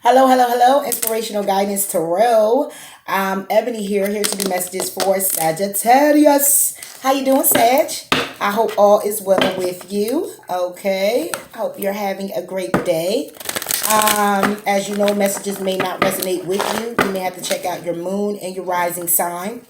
Hello, hello, hello. Inspirational Guidance Tarot. Ebony here to do messages for Sagittarius. How you doing, Sag? I hope all is well with you. Okay. I hope you're having a great day. As you know, messages may not resonate with you. You may have to check out your moon and your rising sign.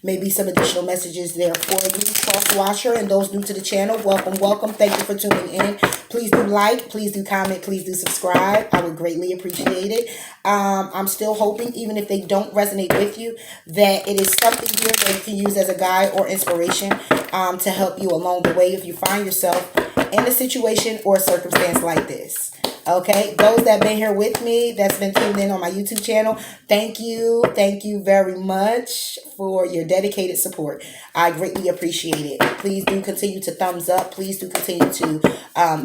Maybe some additional messages there for you, cross watcher, and those new to the channel. Welcome, welcome. Thank you for tuning in. Please do like, please do comment, please do subscribe. I would greatly appreciate it. I'm still hoping, even if they don't resonate with you, that it is something here that you can use as a guide or inspiration to help you along the way if you find yourself in a situation or a circumstance like this. Okay, those that been here with me, that's been tuned in on my YouTube channel, thank you very much for your dedicated support. I greatly appreciate it. Please do continue to thumbs up. Please do continue to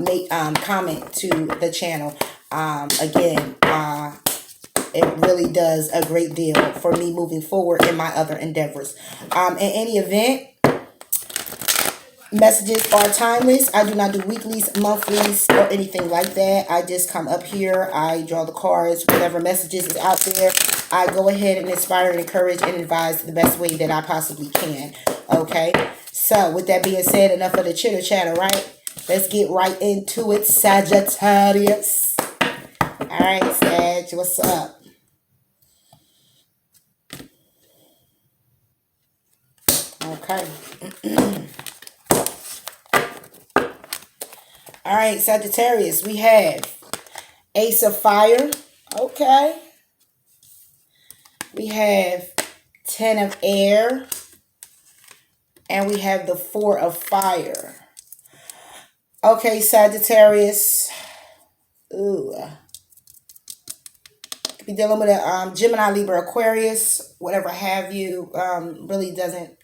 make comment to the channel. Again, it really does a great deal for me moving forward in my other endeavors. In any event, messages are timeless. I do not do weeklies, monthlies, or anything like that. I just come up here, I draw the cards, whatever messages is out there. I go ahead and inspire and encourage and advise the best way that I possibly can. Okay? So, with that being said, enough of the chitter chatter, right? Let's get right into it, Sagittarius. Alright, Sag, what's up? Okay. All right, Sagittarius, we have Ace of Fire. Okay. We have 10 of Air. And we have the 4 of Fire. Okay, Sagittarius. Ooh. Could be dealing with a Gemini, Libra, Aquarius, whatever have you. Really doesn't,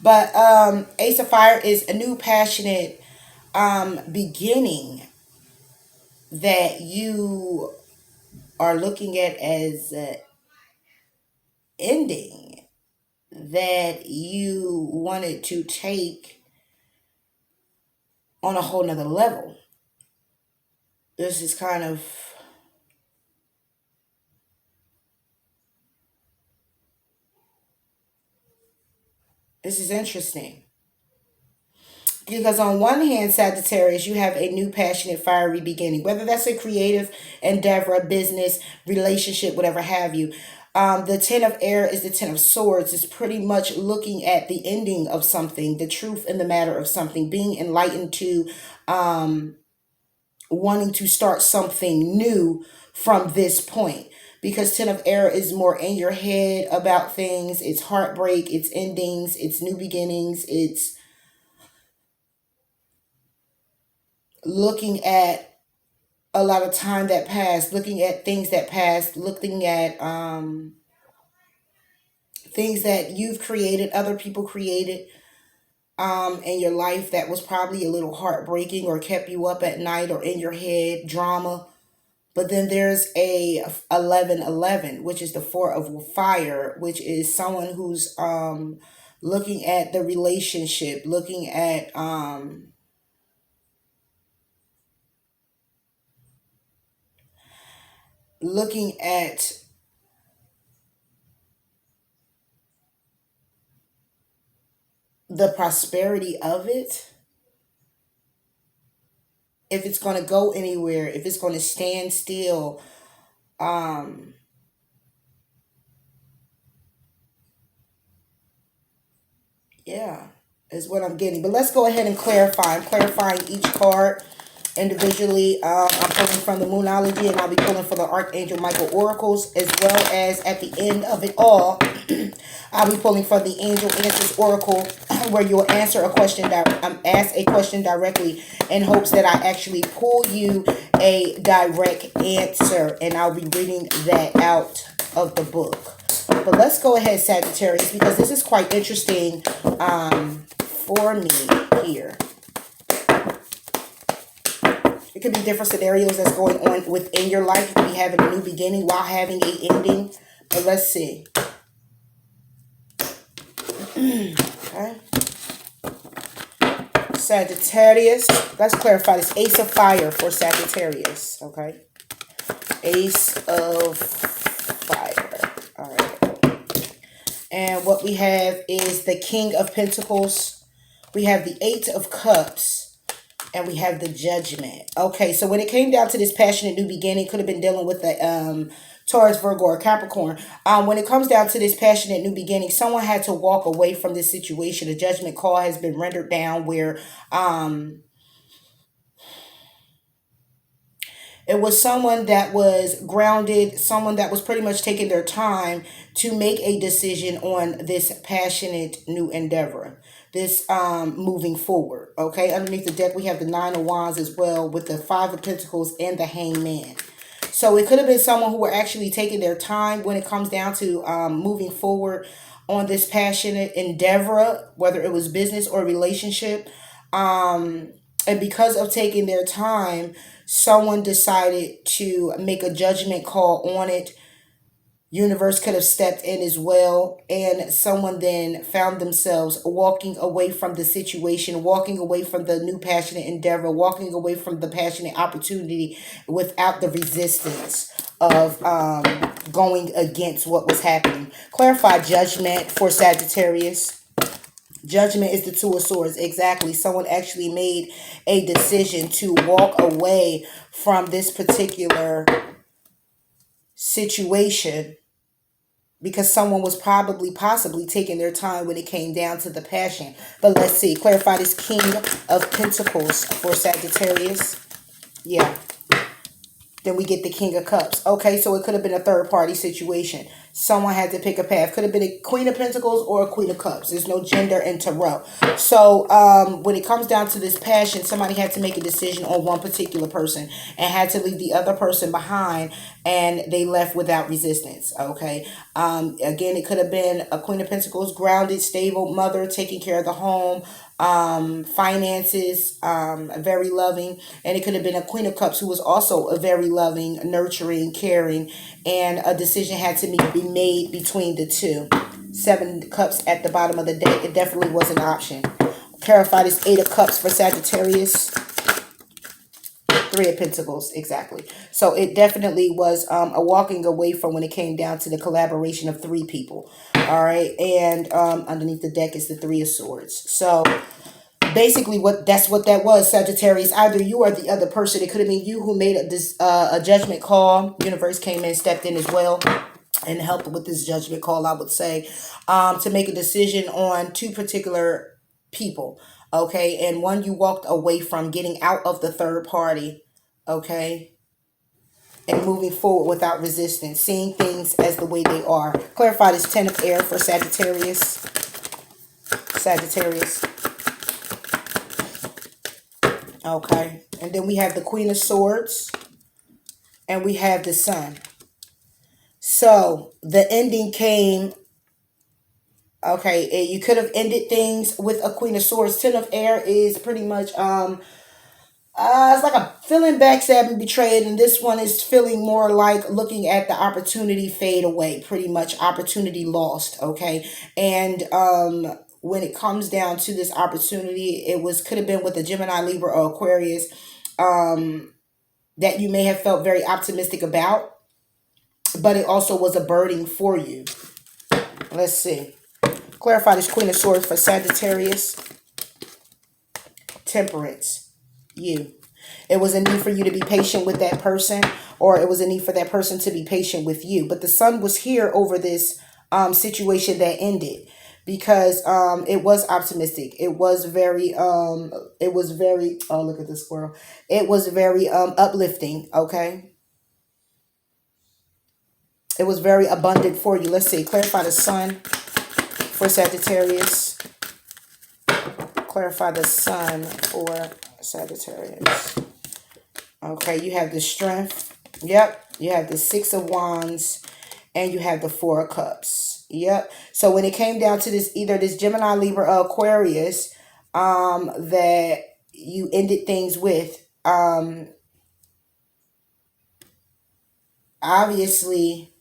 But Ace of Fire is a new passionate beginning that you are looking at as ending that you wanted to take on a whole nother level. This is kind of interesting. Because on one hand, Sagittarius, you have a new passionate, fiery beginning. Whether that's a creative endeavor, a business, relationship, whatever have you. The 10 of Air is the 10 of Swords. It's pretty much looking at the ending of something, the truth in the matter of something, being enlightened to wanting to start something new from this point. Because 10 of Air is more in your head about things. It's heartbreak, it's endings, it's new beginnings, it's looking at a lot of time that passed, looking at things that passed, looking at things that you've created, other people created in your life that was probably a little heartbreaking or kept you up at night or in your head, drama. But then there's a 1111, which is the 4 of Fire, which is someone who's looking at the relationship, looking at the prosperity of it. If it's going to go anywhere, if it's going to stand still. Yeah, is what I'm getting. But let's go ahead and clarify. I'm clarifying each card individually. I'm pulling from the Moonology, and I'll be pulling for the Archangel Michael Oracles, as well as at the end of it all, I'll be pulling for the Angel Answers Oracle, where you'll answer a question ask a question directly in hopes that I actually pull you a direct answer, and I'll be reading that out of the book. But let's go ahead, Sagittarius, because this is quite interesting for me here. It could be different scenarios that's going on within your life. You could be having a new beginning while having an ending. But let's see. Okay. Sagittarius. Let's clarify this. Ace of Fire for Sagittarius. Okay. Ace of Fire. All right. And what we have is the King of Pentacles. We have the Eight of Cups. And we have the Judgment. Okay, so when it came down to this passionate new beginning, could have been dealing with the Taurus, Virgo, or Capricorn. When it comes down to this passionate new beginning, someone had to walk away from this situation. A judgment call has been rendered down where it was someone that was grounded, someone that was pretty much taking their time to make a decision on this passionate new endeavor, this moving forward. Okay, underneath the deck we have the Nine of Wands as well, with the Five of Pentacles and the Hangman. So it could have been someone who were actually taking their time when it comes down to moving forward on this passionate endeavor, whether it was business or relationship. And because of taking their time, someone decided to make a judgment call on it. Universe could have stepped in as well, and someone then found themselves walking away from the situation, walking away from the new passionate endeavor, walking away from the passionate opportunity without the resistance of going against what was happening. Clarify Judgment for Sagittarius. Judgment is the Two of Swords. Exactly. Someone actually made a decision to walk away from this particular situation because someone was possibly taking their time when it came down to the passion. But let's see. Clarify this King of Pentacles for Sagittarius. Yeah. Then we get the King of Cups. Okay, so it could have been a third party situation. Someone had to pick a path. Could have been a Queen of Pentacles or a Queen of Cups. There's no gender in tarot. So when it comes down to this passion, somebody had to make a decision on one particular person and had to leave the other person behind, and they left without resistance. Okay. Again, it could have been a Queen of Pentacles, grounded, stable mother, taking care of the home, finances, very loving. And it could have been a Queen of Cups who was also a very loving, nurturing, caring, and a decision had to be made between the two. Seven Cups at the bottom of the deck. It definitely was an option. Clarify this Eight of Cups for Sagittarius. Three of Pentacles, exactly. So it definitely was a walking away from when it came down to the collaboration of three people. All right, and underneath the deck is the Three of Swords. So basically, that's what that was, Sagittarius. Either you or the other person. It could have been you who made a judgment call. Universe came in, stepped in as well, and helped with this judgment call, I would say, to make a decision on two particular people. Okay, and one you walked away from, getting out of the third party. Okay, and moving forward without resistance, seeing things as the way they are. Clarify this Ten of Air for Sagittarius. Sagittarius. Okay, and then we have the Queen of Swords, and we have the Sun. So the ending came. Okay, you could have ended things with a Queen of Swords. Ten of Air is pretty much it's like a feeling backstabbed and betrayed, and this one is feeling more like looking at the opportunity fade away. Pretty much opportunity lost. Okay, and when it comes down to this opportunity, could have been with a Gemini, Libra, or Aquarius that you may have felt very optimistic about, but it also was a burden for you. Let's see. Clarify this Queen of Swords for Sagittarius. Temperance. You. It was a need for you to be patient with that person, or it was a need for that person to be patient with you. But the Sun was here over this situation that ended, because it was optimistic. It was very oh, look at this squirrel. It was very uplifting. Okay. It was very abundant for you. Let's see. Clarify the Sun for Sagittarius. Clarify the Sun for Sagittarius. Okay, you have the Strength. Yep. You have the Six of Wands, and you have the Four of Cups. Yep. So when it came down to this, either this Gemini, Libra, or Aquarius that you ended things with, obviously.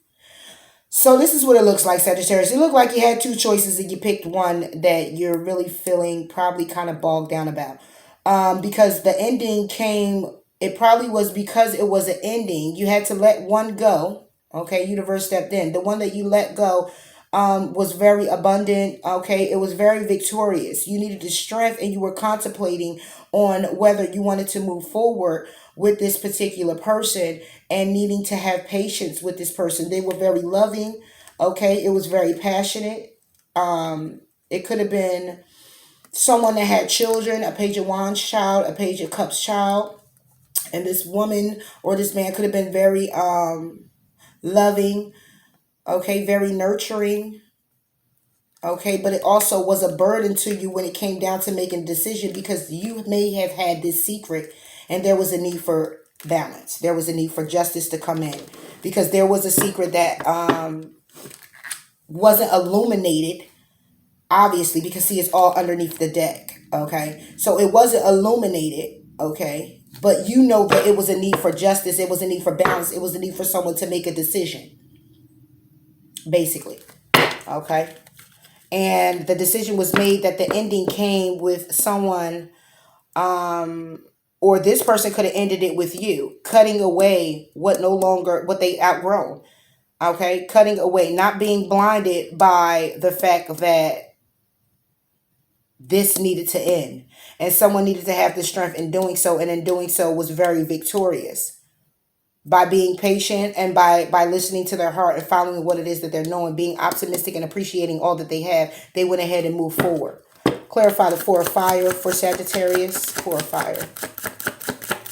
So this is what it looks like, Sagittarius. It looked like you had two choices and you picked one that you're really feeling probably kind of bogged down about. Because the ending came It probably was because it was an ending. You had to let one go. Okay, universe stepped in. The one that you let go was very abundant. Okay, it was very victorious. You needed the strength, and you were contemplating on whether you wanted to move forward with this particular person and needing to have patience with this person. They were very loving. Okay, it was very passionate. It could have been someone that had children, a Page of Wands child, a Page of Cups child, and this woman or this man could have been very loving, okay, very nurturing, okay, but it also was a burden to you when it came down to making a decision because you may have had this secret and there was a need for balance. There was a need for justice to come in because there was a secret that wasn't illuminated, obviously, because see, it's all underneath the deck, okay? So it wasn't illuminated, okay? But you know that it was a need for justice, it was a need for balance, it was a need for someone to make a decision, basically, okay? And the decision was made that the ending came with someone, or this person could have ended it with you, cutting away what no longer, what they outgrown, okay? Cutting away, not being blinded by the fact that this needed to end and someone needed to have the strength in doing so, and in doing so was very victorious by being patient and by listening to their heart and following what it is that they're knowing, being optimistic and appreciating all that they have. They went ahead and moved forward. Clarify the Four of Fire for Sagittarius. Four of Fire.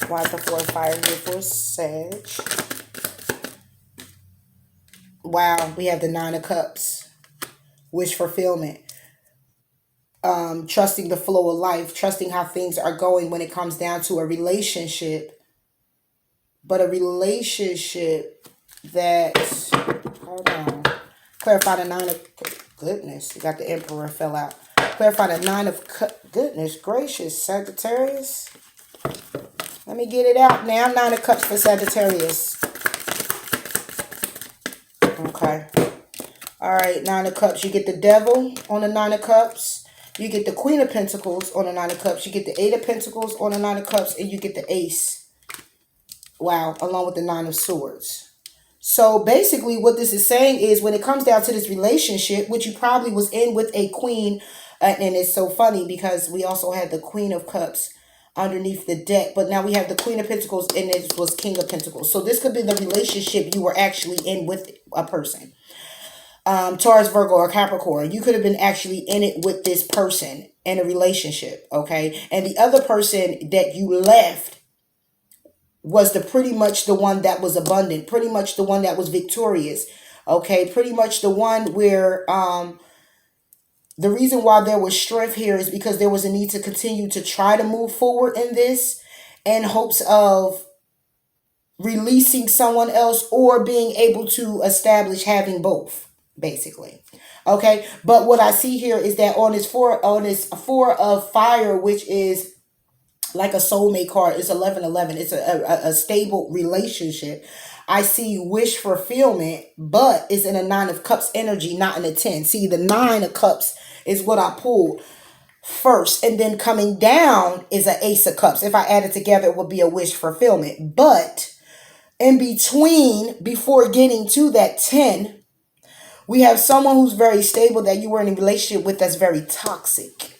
Why is the Four of Fire here for Sag? Wow, we have the Nine of Cups. Wish fulfillment. Trusting the flow of life, trusting how things are going when it comes down to a relationship, but a relationship that, hold on, clarify the Nine of, goodness, you got the Emperor fell out. Clarify the Nine of, goodness gracious, Sagittarius. Let me get it out now. Nine of Cups for Sagittarius. Okay. All right, Nine of Cups. You get the Devil on the Nine of Cups. You get the Queen of Pentacles on the Nine of Cups. You get the Eight of Pentacles on the Nine of Cups. And you get the Ace. Wow. Along with the Nine of Swords. So basically what this is saying is when it comes down to this relationship, which you probably was in with a queen. And it's so funny because we also had the Queen of Cups underneath the deck. But now we have the Queen of Pentacles and it was King of Pentacles. So this could be the relationship you were actually in with a person. Taurus, Virgo, or Capricorn. You could have been actually in it with this person in a relationship, okay? And the other person that you left was pretty much the one that was abundant, pretty much the one that was victorious, okay? Pretty much the one where the reason why there was strength here is because there was a need to continue to try to move forward in this in hopes of releasing someone else or being able to establish having both. Basically, okay, but what I see here is that on this four of fire, which is like a soulmate card, it's 1111. It's a stable relationship. I see wish fulfillment, but it's in a Nine of Cups energy, not in a 10. See, the Nine of Cups is what I pulled first, and then coming down is an Ace of Cups. If I add it together, it would be a wish fulfillment. But in between, before getting to that 10, we have someone who's very stable that you were in a relationship with that's very toxic.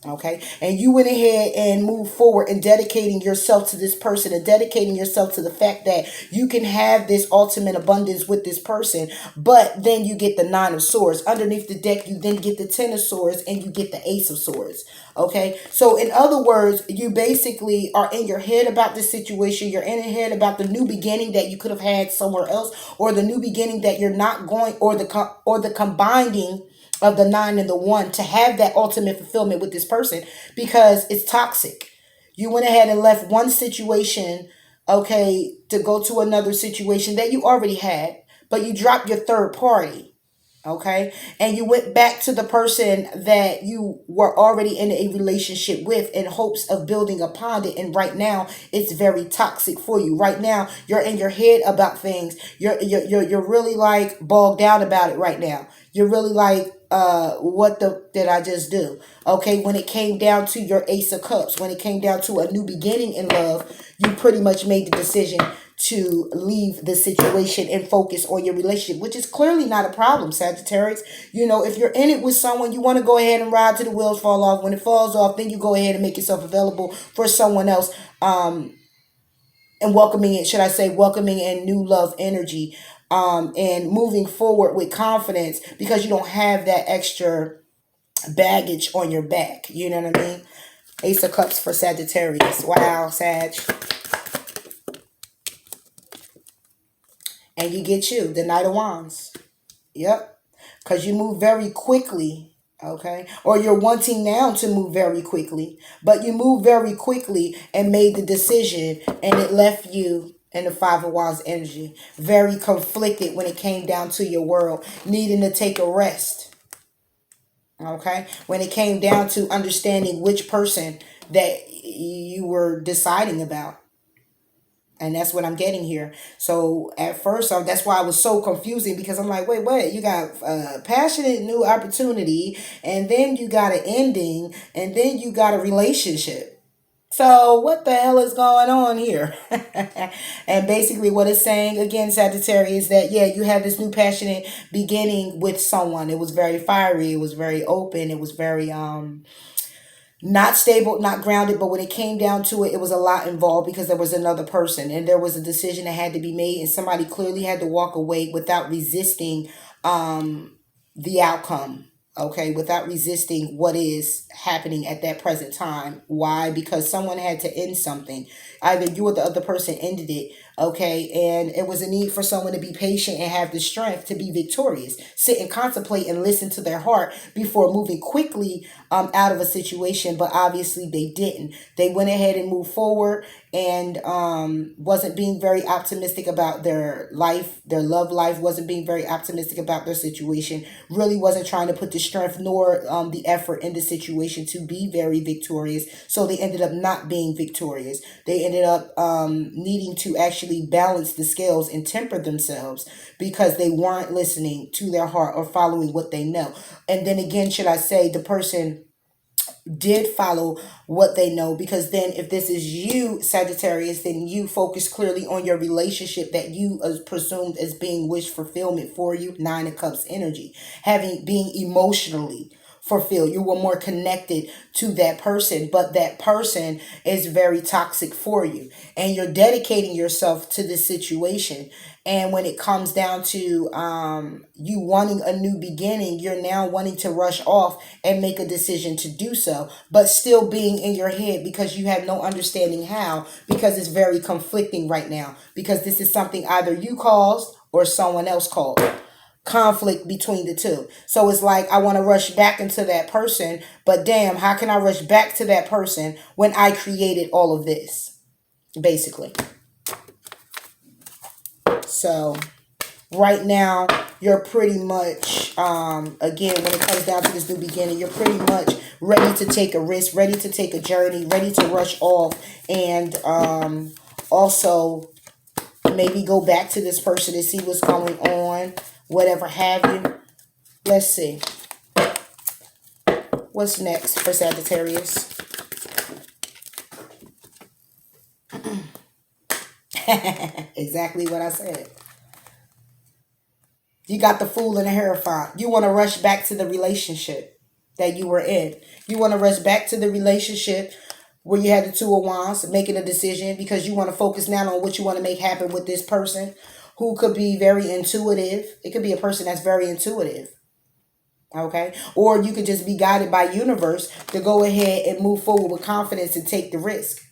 Okay. And you went ahead and moved forward and dedicating yourself to this person and dedicating yourself to the fact that you can have this ultimate abundance with this person. But then you get the Nine of Swords. Underneath the deck, you then get the Ten of Swords and you get the Ace of Swords. Okay. So in other words, you basically are in your head about this situation. You're in your head about the new beginning that you could have had somewhere else, or the new beginning that you're not going, or the combining of the 9 and the 1 to have that ultimate fulfillment with this person, because it's toxic. You went ahead and left one situation, okay, to go to another situation that you already had, but you dropped your third party. Okay. And you went back to the person that you were already in a relationship with in hopes of building upon it. And right now it's very toxic for you. Right now you're in your head about things. You're really like bogged down about it right now. You're really like, did I just do? Okay, when it came down to your Ace of Cups, when it came down to a new beginning in love, you pretty much made the decision to leave the situation and focus on your relationship, which is clearly not a problem, Sagittarius. You know, if you're in it with someone, you want to go ahead and ride till the wheels fall off. When it falls off, then you go ahead and make yourself available for someone else. And welcoming it, should I say, welcoming in new love energy, and moving forward with confidence because you don't have that extra baggage on your back. You know what I mean? Ace of Cups for Sagittarius. Wow, Sag. And you get the Knight of Wands. Yep. Because you move very quickly. Okay. Or you're wanting now to move very quickly. But you move very quickly and made the decision. And it left you in the Five of Wands energy. Very conflicted when it came down to your world. Needing to take a rest. Okay. When it came down to understanding which person that you were deciding about. And that's what I'm getting here. So at first, that's why I was so confusing because I'm like, wait, you got passionate new opportunity, and then you got an ending, and then you got a relationship. So what the hell is going on here? And basically what it's saying, again, Sagittarius, is that, yeah, you had this new passionate beginning with someone. It was very fiery. It was very open. It was very, not stable, not grounded, but when it came down to it, it was a lot involved because there was another person and there was a decision that had to be made, and somebody clearly had to walk away without resisting the outcome. Okay, without resisting what is happening at that present time. Why? Because someone had to end something. Either you or the other person ended it. Okay, and it was a need for someone to be patient and have the strength to be victorious. Sit and contemplate and listen to their heart before moving quickly out of a situation. But obviously they didn't. They went ahead and moved forward and wasn't being very optimistic about their life, their love life, wasn't being very optimistic about their situation, really wasn't trying to put the strength nor the effort in the situation to be very victorious. So they ended up not being victorious. They ended up needing to actually balance the scales and temper themselves because they weren't listening to their heart or following what they know. And then again, should I say, the person did follow what they know, because then if this is you, Sagittarius, then you focus clearly on your relationship that you presumed as being wish fulfillment for you. Nine of Cups energy, being emotionally fulfilled. You were more connected to that person, but that person is very toxic for you, and you're dedicating yourself to this situation. And when it comes down to you wanting a new beginning, you're now wanting to rush off and make a decision to do so, but still being in your head because you have no understanding how, because it's very conflicting right now, because this is something either you caused or someone else caused. Conflict between the two. So it's like, I want to rush back into that person, but damn, how can I rush back to that person when I created all of this, basically? So right now, you're pretty much, again, when it comes down to this new beginning, you're pretty much ready to take a risk, ready to take a journey, ready to rush off, and also maybe go back to this person to see what's going on, whatever have you. Let's see. What's next for Sagittarius? Exactly what I said. You got the Fool and the Hierophant. You want to rush back to the relationship that you were in. You want to rush back to the relationship where you had the Two of Wands, making a decision because you want to focus now on what you want to make happen with this person who could be very intuitive. It could be a person that's very intuitive. Okay? Or you could just be guided by universe to go ahead and move forward with confidence and take the risk.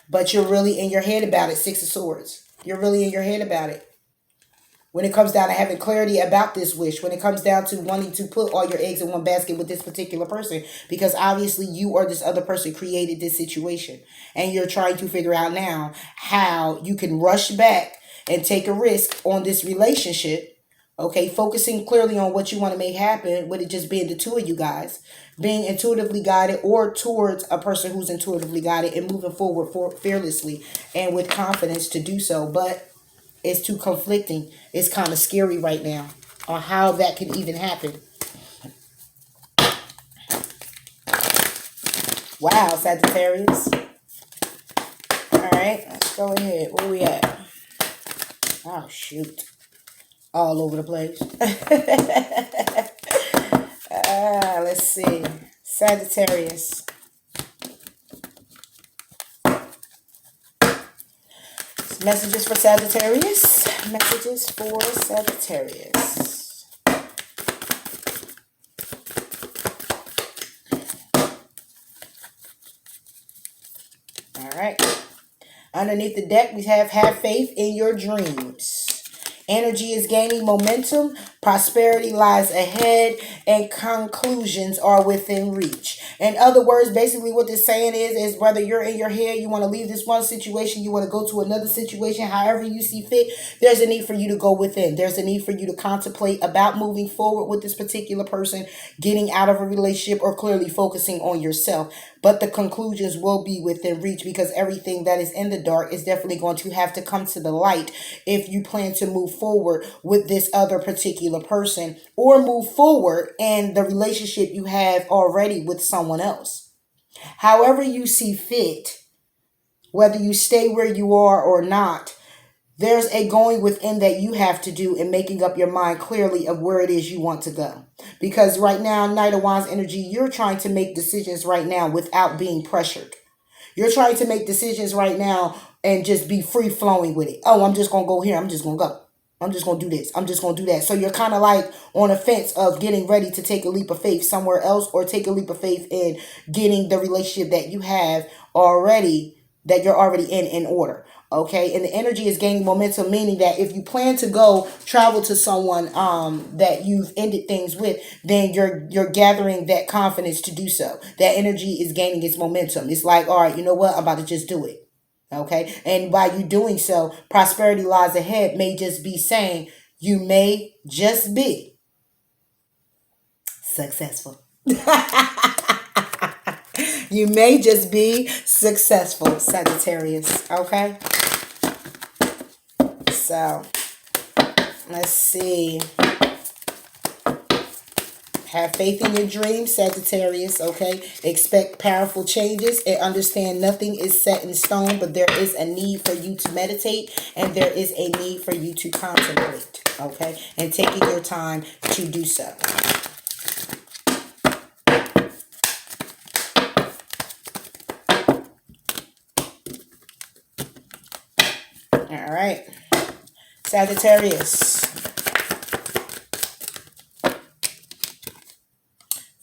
But you're really in your head about it. Six of Swords. You're really in your head about it. When it comes down to having clarity about this wish, when it comes down to wanting to put all your eggs in one basket with this particular person, because obviously you or this other person created this situation, and you're trying to figure out now how you can rush back and take a risk on this relationship. Okay, focusing clearly on what you want to make happen, with it just being the two of you guys, being intuitively guided or towards a person who's intuitively guided, and moving forward fearlessly and with confidence to do so. But it's too conflicting. It's kind of scary right now. on how that can even happen. Wow, Sagittarius. All right, let's go ahead. Where we at? Oh, shoot. All over the place. Let's see. Sagittarius. Messages for Sagittarius. Messages for Sagittarius. All right. Underneath the deck, we have faith in your dreams. Energy is gaining momentum. Prosperity lies ahead, and conclusions are within reach. In other words, basically what this saying is whether you're in your head, you want to leave this one situation, you want to go to another situation, however you see fit, there's a need for you to go within. There's a need for you to contemplate about moving forward with this particular person, getting out of a relationship, or clearly focusing on yourself. But the conclusions will be within reach, because everything that is in the dark is definitely going to have to come to the light if you plan to move forward with this other particular person, or move forward in the relationship you have already with someone else. However you see fit, whether you stay where you are or not, there's a going within that you have to do in making up your mind clearly of where it is you want to go. Because right now, Knight of Wands energy, you're trying to make decisions right now without being pressured. You're trying to make decisions right now and just be free flowing with it. Oh, I'm just going to go here. I'm just going to go. I'm just going to do this. I'm just going to do that. So you're kind of like on a fence of getting ready to take a leap of faith somewhere else, or take a leap of faith in getting the relationship that you have already, that you're already in order. Okay, and the energy is gaining momentum, meaning that if you plan to go travel to someone that you've ended things with, then you're gathering that confidence to do so. That energy is gaining its momentum. It's like, all right, you know what? I'm about to just do it. Okay, and by you doing so, prosperity lies ahead may just be saying you may just be successful. You may just be successful, Sagittarius. Okay, so let's see. Have faith in your dreams, Sagittarius, okay? Expect powerful changes and understand nothing is set in stone, but there is a need for you to meditate, and there is a need for you to contemplate, okay? And taking your time to do so. All right. Sagittarius.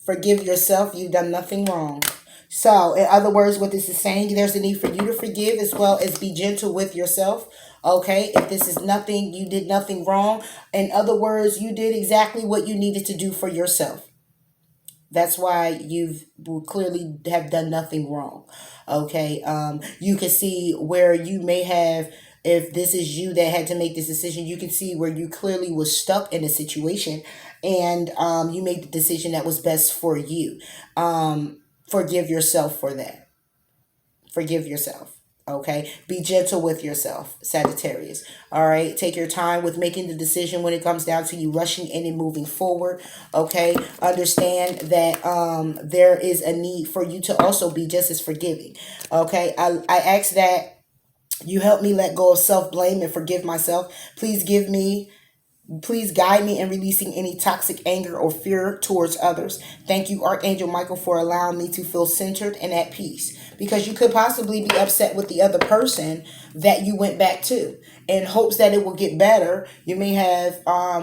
Forgive yourself. You've done nothing wrong. So, in other words, what this is saying, there's a need for you to forgive as well as be gentle with yourself. Okay, if this is nothing, you did nothing wrong. In other words, you did exactly what you needed to do for yourself. That's why you've clearly have done nothing wrong. Okay, you can see where you may have, if this is you that had to make this decision, you can see where you clearly was stuck in a situation, and you made the decision that was best for you. Forgive yourself for that. Forgive yourself. Okay, be gentle with yourself, Sagittarius. All right, take your time with making the decision when it comes down to you rushing in and moving forward. Okay, understand that there is a need for you to also be just as forgiving. Okay, I ask that you help me let go of self-blame and forgive myself. Please guide me in releasing any toxic anger or fear towards others. Thank you, Archangel Michael, for allowing me to feel centered and at peace. Because you could possibly be upset with the other person that you went back to in hopes that it will get better. You may have,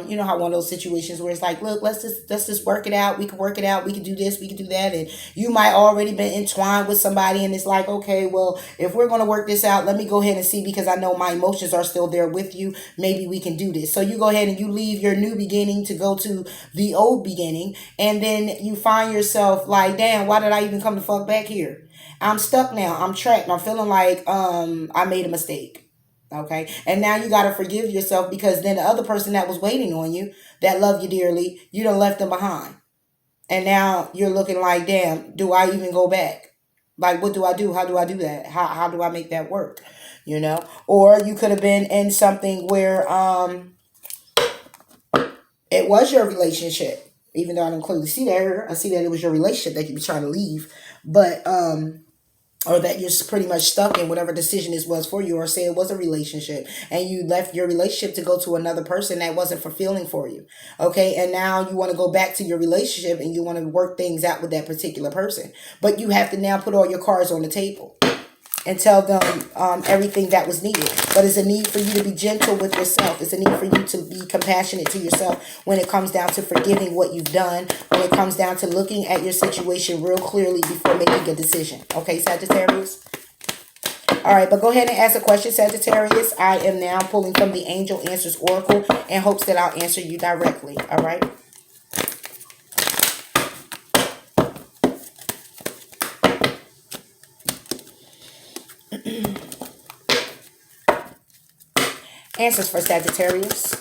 you know how one of those situations where it's like, look, let's just work it out. We can work it out. We can do this. We can do that. And you might already been entwined with somebody, and it's like, okay, well, if we're going to work this out, let me go ahead and see, because I know my emotions are still there with you. Maybe we can do this. So you go ahead and you leave your new beginning to go to the old beginning, and then you find yourself like, damn, why did I even come the fuck back here? I'm stuck now. I'm trapped. I'm feeling like I made a mistake. Okay. And now you got to forgive yourself, because then the other person that was waiting on you, that loved you dearly, you done left them behind. And now you're looking like, damn, do I even go back? Like, what do I do? How do I do that? How do I make that work? You know? Or you could have been in something where It was your relationship. Even though I don't clearly see that here, I see that it was your relationship that you were trying to leave. But or that you're pretty much stuck in whatever decision this was for you, or say it was a relationship and you left your relationship to go to another person that wasn't fulfilling for you. Okay, and now you want to go back to your relationship and you want to work things out with that particular person, but you have to now put all your cards on the table and tell them everything that was needed. But it's a need for you to be gentle with yourself. It's a need for you to be compassionate to yourself when it comes down to forgiving what you've done, when it comes down to looking at your situation real clearly before making a decision. Okay, Sagittarius? All right, but go ahead and ask a question, Sagittarius. I am now pulling from the Angel Answers Oracle in hopes that I'll answer you directly. All right? Answers for Sagittarius.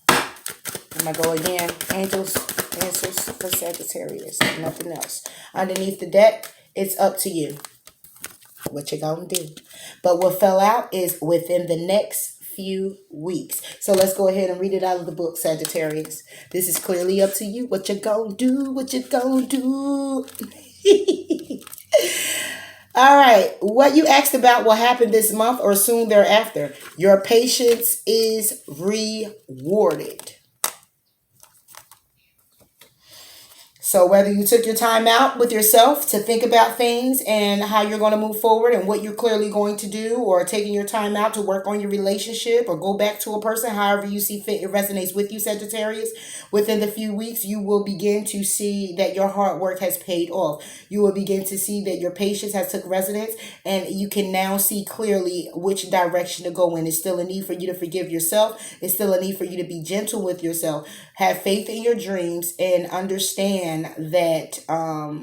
I'm going to go again. Angels, answers for Sagittarius. Nothing else. Underneath the deck, it's up to you. What you going to do? But what fell out is within the next few weeks. So let's go ahead and read it out of the book, Sagittarius. This is clearly up to you. What you going to do? What you going to do? All right, what you asked about will happen this month or soon thereafter. Your patience is rewarded. So whether you took your time out with yourself to think about things and how you're going to move forward and what you're clearly going to do, or taking your time out to work on your relationship or go back to a person, however you see fit, it resonates with you, Sagittarius. Within the few weeks, you will begin to see that your hard work has paid off. You will begin to see that your patience has took residence, and you can now see clearly which direction to go in. It's still a need for you to forgive yourself. It's still a need for you to be gentle with yourself. Have faith in your dreams and understand that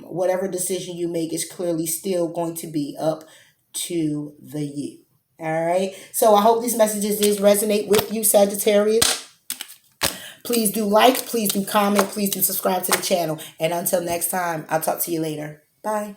whatever decision you make is clearly still going to be up to the you. All right. So I hope these messages resonate with you, Sagittarius. Please do like, please do comment, please do subscribe to the channel. And until next time, I'll talk to you later. Bye.